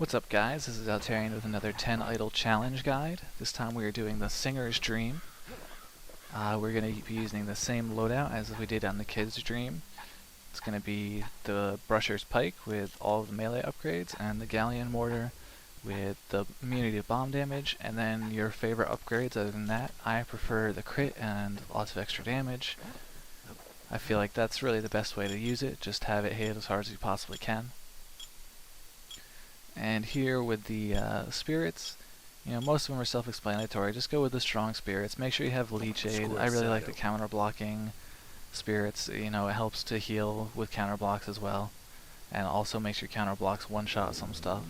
What's up guys, this is Altarian with another 10 idle challenge guide. This time we are doing the Singer's Dream. We're going to be using the same loadout as we did on the Kid's Dream. It's going to be the Brusher's Pike with all of the melee upgrades and the Galleon Mortar with the immunity to bomb damage, and then your favorite upgrades. Other than that, I prefer the crit and lots of extra damage. I feel like that's really the best way to use it, just have it hit as hard as you possibly can. And here with the spirits, you know, most of them are self-explanatory. Just go with the strong spirits. Make sure you have leech aid. I really like the counter blocking spirits. You know, it helps to heal with counter blocks as well, and also makes your counter blocks one-shot some stuff.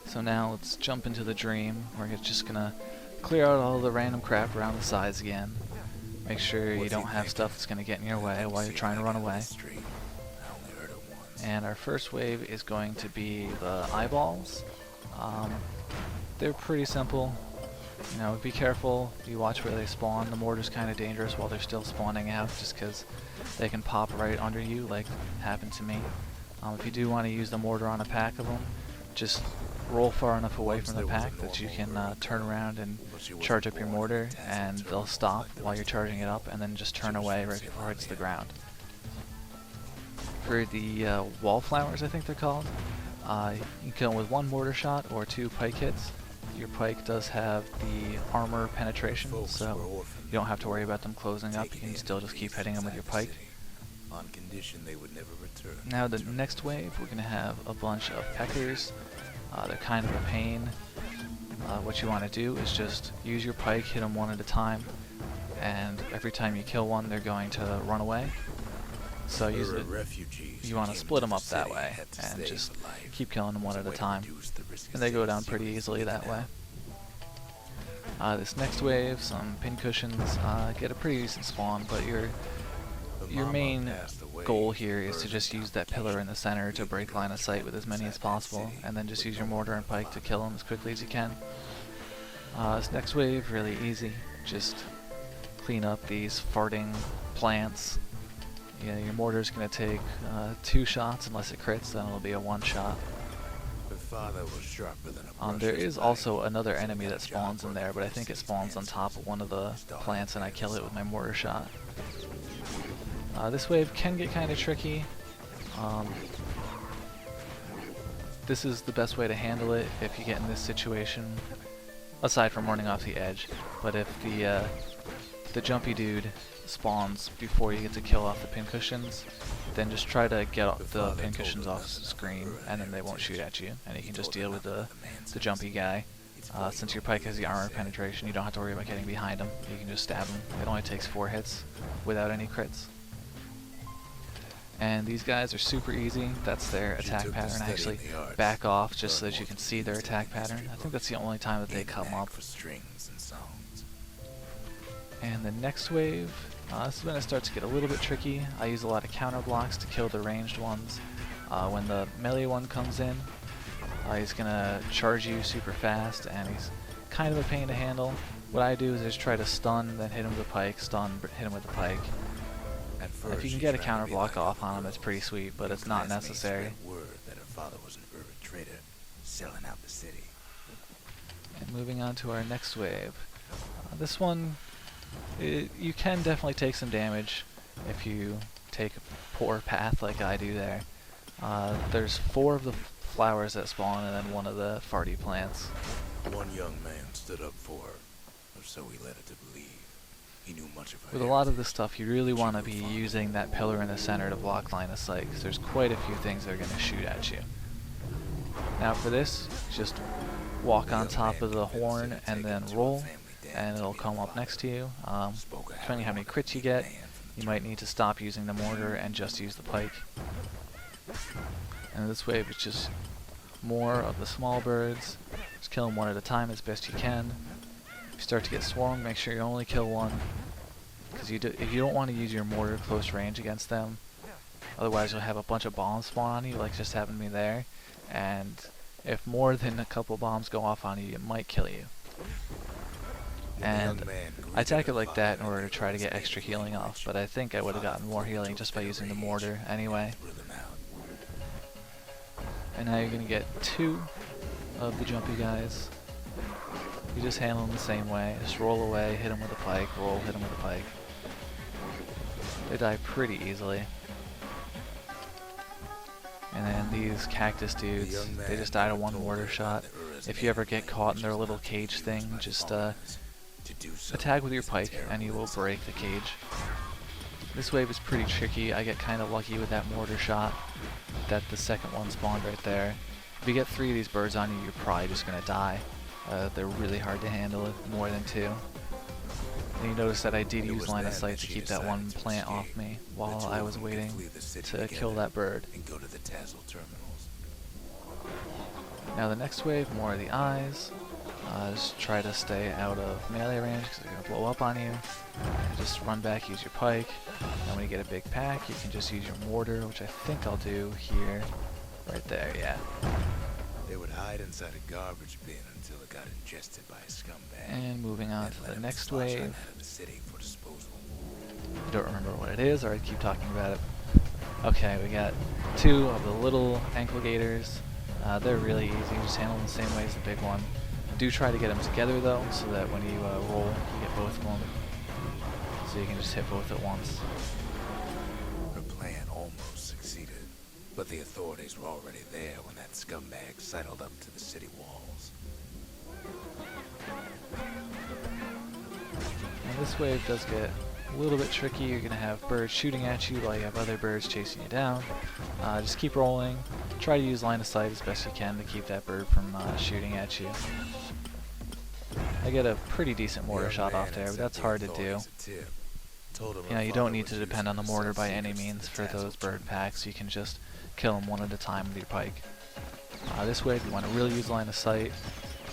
So now let's jump into the dream. We're just gonna clear out all the random crap around the sides again. Make sure you don't have stuff that's gonna get in your way while you're trying to run away. And our first wave is going to be the eyeballs. They're pretty simple. You know, be careful. You watch where they spawn. The mortar's kind of dangerous while they're still spawning out, just because they can pop right under you, like happened to me. If you do want to use the mortar on a pack of them, just roll far enough away from the pack that you can turn around and charge up your mortar, and they'll stop while you're charging it up, and then just turn away right before it hits the ground. For the wallflowers, I think they're called, you can kill them with one mortar shot or 2 pike hits. Your pike does have the armor penetration, so you don't have to worry about them closing up. You can still just keep hitting them with your pike. On condition they would never return. Now the next wave, we're going to have a bunch of peckers. They're kind of a pain. What you want to do is just use your pike, hit them one at a time, and every time you kill one, they're going to run away. So you want to split them up that way, and just keep killing them one at a time, and they go down pretty easily that way. This next wave, some pincushions, get a pretty decent spawn, but your main goal here is to just use that pillar in the center to break line of sight with as many as possible, and then just use your mortar and pike to kill them as quickly as you can. This next wave, really easy. Just clean up these farting plants. Yeah, your mortar's going to take 2 shots unless it crits, then it'll be a 1 shot. There is also another enemy that spawns in there, but I think it spawns on top of one of the plants and I kill it with my mortar shot. This wave can get kind of tricky. This is the best way to handle it if you get in this situation, aside from running off the edge. But if the jumpy dude spawns before you get to kill off the pincushions, then just try to get the pincushions off the screen, and then they won't shoot at you, and you can just deal with the jumpy guy. Since your pike has the armor penetration, you don't have to worry about getting behind him. You can just stab him. It only takes 4 hits without any crits. And these guys are super easy. That's their attack pattern. Actually, back off just so that you can see their attack pattern. I think that's the only time that they come up. And the next wave, this is when it starts to get a little bit tricky. I use a lot of counter blocks to kill the ranged ones. When the melee one comes in, he's gonna charge you super fast, and he's kind of a pain to handle. What I do is just try to stun, then hit him with the pike, stun, hit him with the pike. If you can get a counter block off on him, it's pretty sweet, but it's not necessary. And moving on to our next wave. This one, you can definitely take some damage if you take a poor path like I do there. There's 4 of the flowers that spawn and then 1 of the farty plants. One young man stood up for her, or so he led her to believe. He knew much of her. With a lot of this stuff, you really want to be using that pillar in the center to block line of sight, because there's quite a few things that are going to shoot at you. Now for this, just walk on top of the horn and then roll, and it'll come up next to you. Depending on how many crits you get, you might need to stop using the mortar and just use the pike. And this wave is just more of the small birds. Just kill them one at a time as best you can. If you start to get swarmed, make sure you only kill one, because if you don't want to use your mortar close range against them, otherwise you'll have a bunch of bombs spawn on you, like just happened to me there, and if more than a couple bombs go off on you, it might kill you. And I attack it like that in order to try to get extra healing off, but I think I would have gotten more healing just by using the mortar anyway. And now you're going to get 2 of the jumpy guys. You just handle them the same way. Just roll away, hit them with a pike, roll, hit them with a pike. They die pretty easily. And then these cactus dudes, they just die to 1 mortar shot. If you ever get caught in their little cage thing, just attack with your pike and you will break the cage. This wave is pretty tricky. I get kind of lucky with that mortar shot that the second one spawned right there. If you get 3 of these birds on you, you're probably just going to die. They're really hard to handle with more than 2. And you notice that I did use line of sight to keep that one plant off me while I was waiting to kill that bird. Now the next wave, more of the eyes. Just try to stay out of melee range because they're going to blow up on you. Just run back, use your pike. And when you get a big pack, you can just use your mortar, which I think I'll do here. Right there, yeah. They would hide inside a garbage bin until it got ingested by a scumbag. And moving on to the next wave. For disposal. I don't remember what it is, or I'd keep talking about it. Okay, we got 2 of the little ankle gators. They're really easy, just handle them the same way as the big one. Do try to get them together though, so that when you roll, you get both of them. So you can just hit both at once. Her plan almost succeeded, but the authorities were already there when that scumbag sidled up to the city walls. And this wave does get a little bit tricky. You're going to have birds shooting at you while you have other birds chasing you down. Just keep rolling. Try to use line of sight as best you can to keep that bird from shooting at you. I get a pretty decent mortar shot off there, but that's hard to do. You know, you don't need to depend on the mortar by any means for those bird packs. You can just kill them one at a time with your pike. This way, if you want to really use line of sight,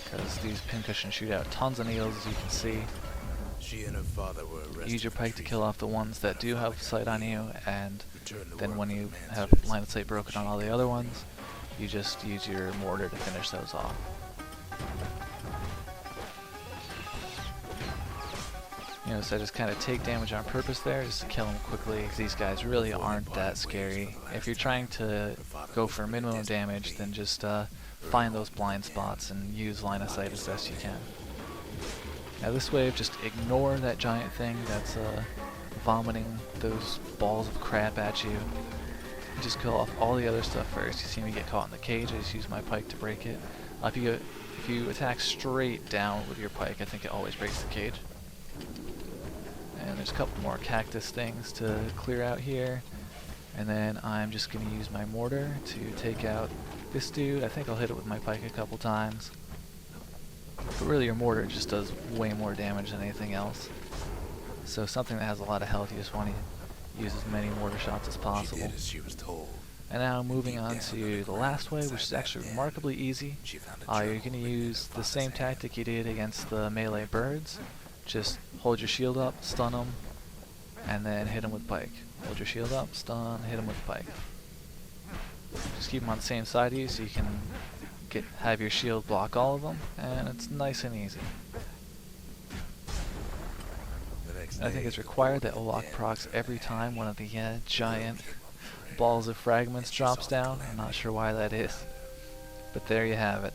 because these pincushions shoot out tons of needles, as you can see. She and her father were arrested. Use your pike to kill off the ones that do have sight on you, and then when you have line of sight broken on all the other ones, you just use your mortar to finish those off. You know, so I just kind of take damage on purpose there, just to kill them quickly, because these guys really aren't that scary. If you're trying to go for minimum damage, then just find those blind spots and use line of sight as best you can. Now this wave, just ignore that giant thing that's vomiting those balls of crap at you. Just kill off all the other stuff first. You see me get caught in the cage, I just use my pike to break it. If you attack straight down with your pike, I think it always breaks the cage. And there's a couple more cactus things to clear out here. And then I'm just going to use my mortar to take out this dude. I think I'll hit it with my pike a couple times. But really your mortar just does way more damage than anything else. So something that has a lot of health, you just want to use as many mortar shots as possible. She did as she was told. And now moving on to the last wave, which is actually remarkably easy. You're going to use the same tactic you did against the melee birds. Just hold your shield up, stun them, and then hit them with pike. Hold your shield up, stun, hit them with pike. Just keep them on the same side of you so you can have your shield block all of them, and it's nice and easy. I think it's required that Olak procs every time one of the giant balls of fragments drops down. I'm not sure why that is, but there you have it.